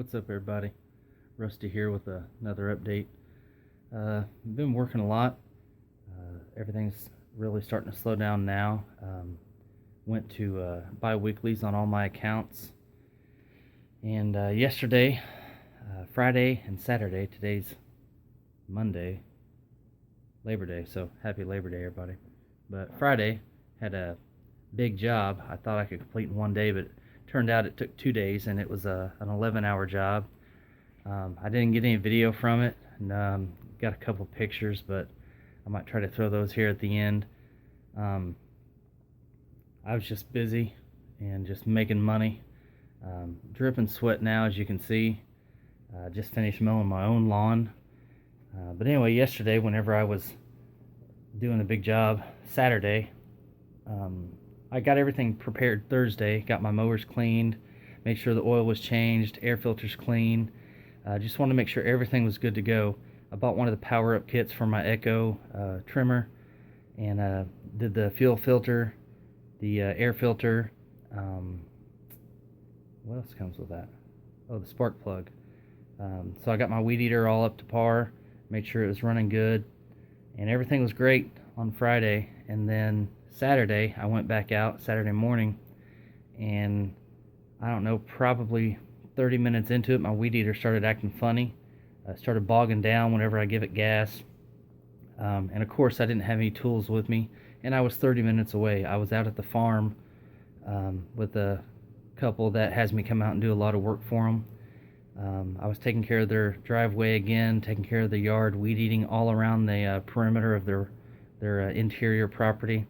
What's up, everybody? Rusty here with another update. Been working a lot. Everything's really starting to slow down now. Went to bi-weeklies on all my accounts. And yesterday, Friday and Saturday, today's Monday, Labor Day, so happy Labor Day, everybody. But Friday, had a big job I thought I could complete in one day, but turned out it took 2 days, and it was an 11-hour job. I didn't get any video from it, and got a couple pictures, but I might try to throw those here at the end. I was just busy and just making money, dripping sweat now, as you can see. Just finished mowing my own lawn. But anyway, yesterday, whenever I was doing a big job, Saturday, I got everything prepared Thursday, got my mowers cleaned, made sure the oil was changed, air filters clean. Just wanted to make sure everything was good to go. I bought one of the power-up kits for my Echo trimmer, and did the fuel filter, the air filter. What else comes with that? Oh, the spark plug. So I got my weed eater all up to par, made sure it was running good, and everything was great on Friday. And then Saturday, I went back out Saturday morning, and I don't know, probably 30 minutes into it, my weed eater started acting funny. Started bogging down whenever I give it gas. And of course, I didn't have any tools with me, and I was 30 minutes away. I was out at the farm with a couple that has me come out and do a lot of work for them. I was taking care of their driveway again, taking care of the yard, weed eating all around the perimeter of their interior property.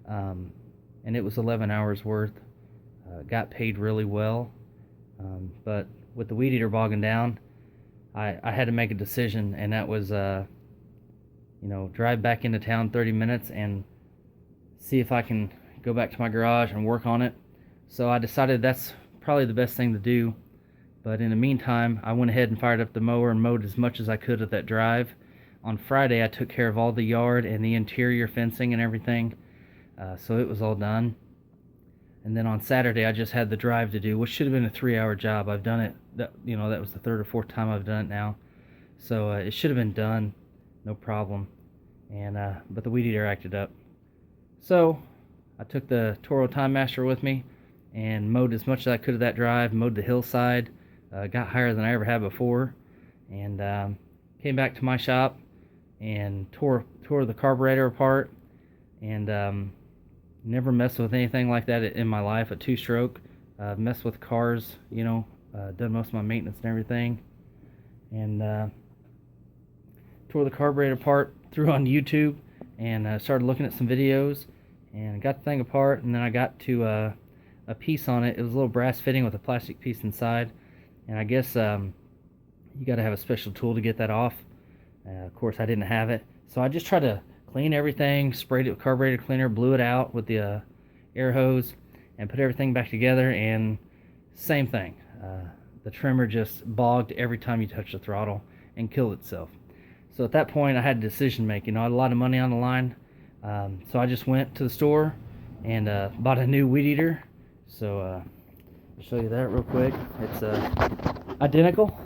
And it was 11 hours worth. Got paid really well. But with the weed eater bogging down, I had to make a decision, and that was, drive back into town 30 minutes and see if I can go back to my garage and work on it. So I decided that's probably the best thing to do. But in the meantime, I went ahead and fired up the mower and mowed as much as I could of that drive. On Friday, I took care of all the yard and the interior fencing and everything. So it was all done. And then on Saturday, I just had the drive to do, which should have been a 3-hour job. I've done it, that was the third or fourth time I've done it now. So it should have been done, no problem. And but the weed eater acted up. So I took the Toro Time Master with me and mowed as much as I could of that drive, mowed the hillside, got higher than I ever had before, and came back to my shop and tore the carburetor apart, and never messed with anything like that in my life. A two-stroke. Messed with cars, done most of my maintenance and everything, and tore the carburetor apart, threw on YouTube, and started looking at some videos, and got the thing apart. And then I got to a piece on it. It was a little brass fitting with a plastic piece inside, and I guess you got to have a special tool to get that off. Of course, I didn't have it, so I just tried to clean everything, sprayed it with carburetor cleaner, blew it out with the air hose, and put everything back together, and same thing. The trimmer just bogged every time you touch the throttle and killed itself. So at that point, I had a decision to make. I had a lot of money on the line, so I just went to the store and bought a new weed eater. So I'll show you that real quick. It's identical.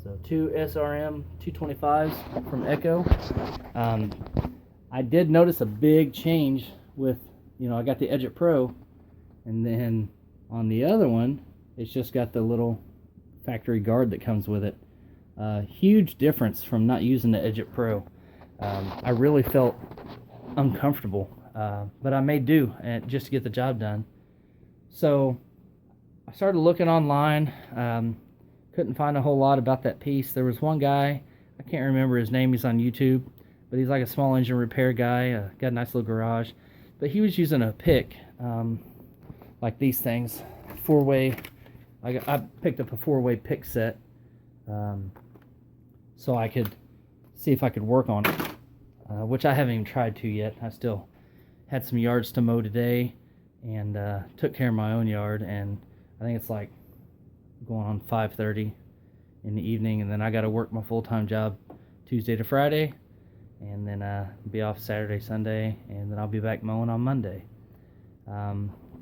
So 2 SRM 225s from Echo. I did notice a big change with, I got the Edge Pro, and then on the other one, it's just got the little factory guard that comes with it. Huge difference from not using the Edge Pro. I really felt uncomfortable, but I made do just to get the job done. So I started looking online. Couldn't find a whole lot about that piece. There was one guy, I can't remember his name, he's on YouTube, but he's like a small engine repair guy, got a nice little garage, but he was using a pick, like these things, four-way. I picked up a four-way pick set, so I could see if I could work on it, which I haven't even tried to yet. I still had some yards to mow today, and took care of my own yard, and I think it's like going on 5:30 in the evening, and then I got to work my full-time job Tuesday to Friday, and then be off Saturday, Sunday, and then I'll be back mowing on Monday.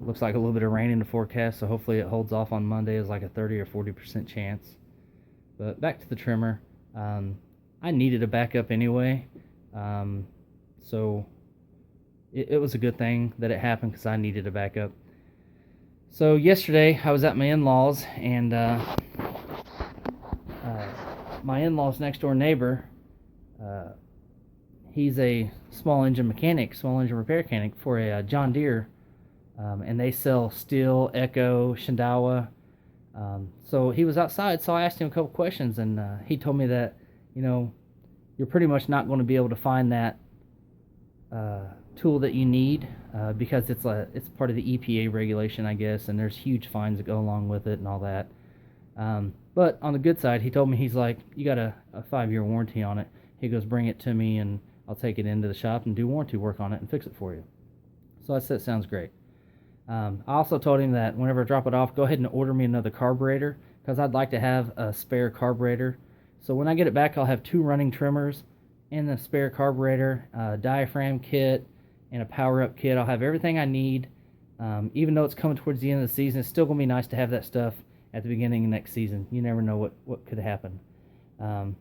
Looks like a little bit of rain in the forecast, so hopefully it holds off on Monday as like a 30 or 40% chance. But back to the trimmer. I needed a backup anyway, so it was a good thing that it happened because I needed a backup. So yesterday I was at my in-laws, and my in-laws next door neighbor, he's a small engine repair mechanic for a John Deere, and they sell Steel, Echo, Shindawa. So he was outside, so I asked him a couple questions, and he told me that, you're pretty much not going to be able to find that tool that you need because it's part of the EPA regulation, I guess, and there's huge fines that go along with it and all that. But on the good side, he told me, he's like, you got a 5-year warranty on it. He goes, bring it to me, and I'll take it into the shop and do warranty work on it and fix it for you. So I said, sounds great. I also told him that whenever I drop it off, go ahead and order me another carburetor, because I'd like to have a spare carburetor. So when I get it back, I'll have 2 running trimmers and the spare carburetor, diaphragm kit, and a power-up kit. I'll have everything I need. Even though it's coming towards the end of the season, it's still going to be nice to have that stuff at the beginning of next season. You never know what could happen. So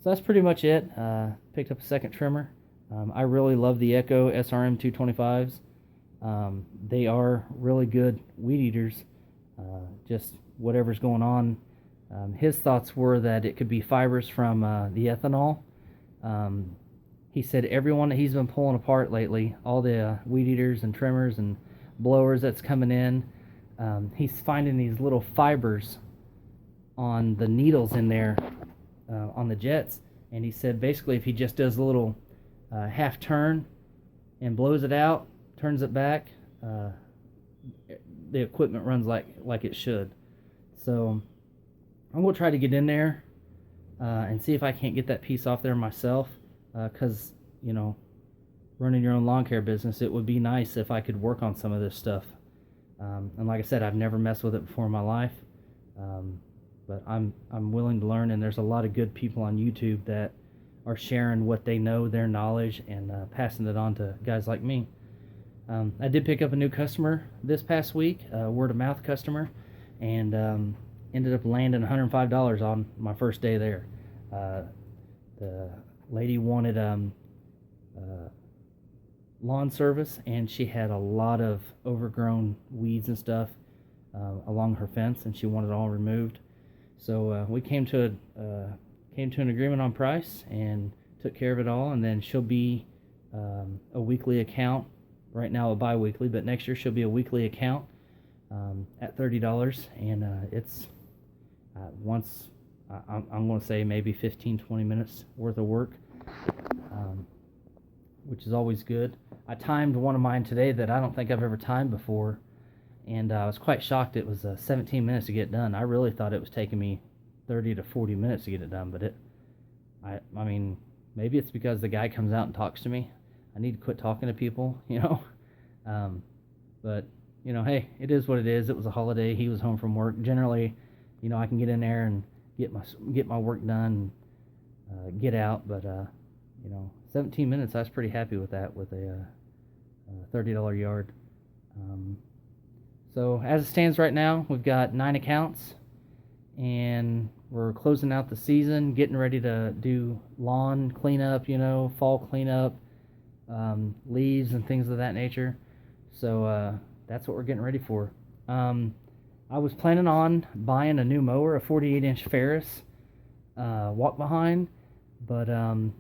that's pretty much it. Picked up a second trimmer. I really love the Echo SRM 225s. They are really good weed eaters. Just whatever's going on. His thoughts were that it could be fibers from the ethanol. He said everyone that he's been pulling apart lately, all the weed eaters and trimmers and blowers that's coming in, he's finding these little fibers on the needles in there, on the jets. And he said basically if he just does a little half turn and blows it out, turns it back, the equipment runs like it should. So I'm going to try to get in there and see if I can't get that piece off there myself, because running your own lawn care business, it would be nice if I could work on some of this stuff. And like I said, I've never messed with it before in my life, but I'm willing to learn, and there's a lot of good people on YouTube that are sharing what they know, their knowledge, and passing it on to guys like me. I did pick up a new customer this past week, a word-of-mouth customer, and ended up landing $105 on my first day there. The lady wanted lawn service, and she had a lot of overgrown weeds and stuff along her fence, and she wanted it all removed. So we came to an agreement on price and took care of it all, and then she'll be a weekly account. Right now a bi-weekly, but next year she'll be a weekly account at $30, and it's once I'm going to say maybe 15-20 minutes worth of work, which is always good. I timed one of mine today that I don't think I've ever timed before, and I was quite shocked. It was 17 minutes to get done. I really thought it was taking me 30 to 40 minutes to get it done, but I mean, maybe it's because the guy comes out and talks to me. I need to quit talking to people, but hey, it is what it is. It was a holiday. He was home from work. Generally, I can get in there and get my work done, and get out. But 17 minutes, I was pretty happy with that, with a $30 yard. So as it stands right now, we've got 9 accounts, and we're closing out the season, getting ready to do lawn cleanup, fall cleanup, leaves and things of that nature. So that's what we're getting ready for. I was planning on buying a new mower, a 48-inch Ferris walk behind, but a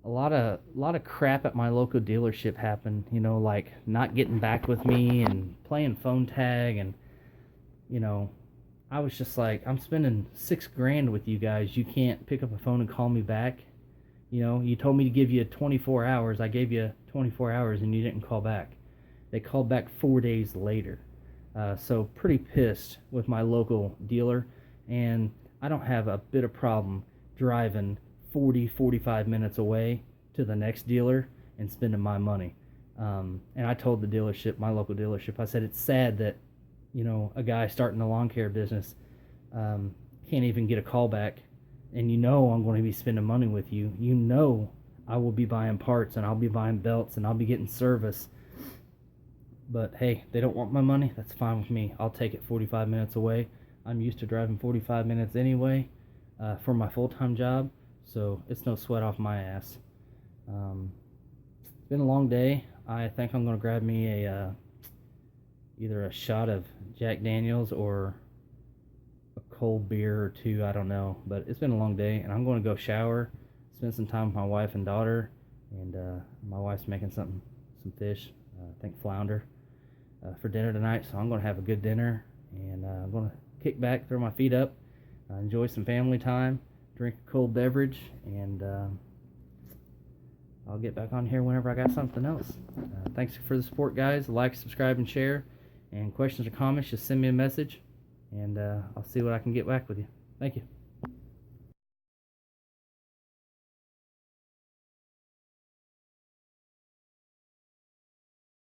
lot of crap at my local dealership happened, like not getting back with me and playing phone tag, and I was just like, I'm spending $6,000 with you guys. You can't pick up a phone and call me back. You told me to give you 24 hours. I gave you 24 hours and you didn't call back. They called back 4 days later. So pretty pissed with my local dealer, and I don't have a bit of problem driving 45 minutes away to the next dealer and spending my money. And I told the dealership, my local dealership, I said, it's sad that, a guy starting a lawn care business can't even get a call back, and I'm going to be spending money with you. I will be buying parts, and I'll be buying belts, and I'll be getting service. But hey, they don't want my money. That's fine with me. I'll take it 45 minutes away. I'm used to driving 45 minutes anyway for my full-time job, so it's no sweat off my ass. It's been a long day. I think I'm gonna grab me a either a shot of Jack Daniels or a cold beer or two. I don't know, but it's been a long day, and I'm going to go shower, spend some time with my wife and daughter, and my wife's making some fish, I think flounder, for dinner tonight. So I'm going to have a good dinner, and I'm going to kick back, throw my feet up, enjoy some family time, drink a cold beverage, and I'll get back on here whenever I got something else. Thanks for the support, guys. Like, subscribe, and share. And questions or comments, just send me a message, and I'll see what I can get back with you. Thank you.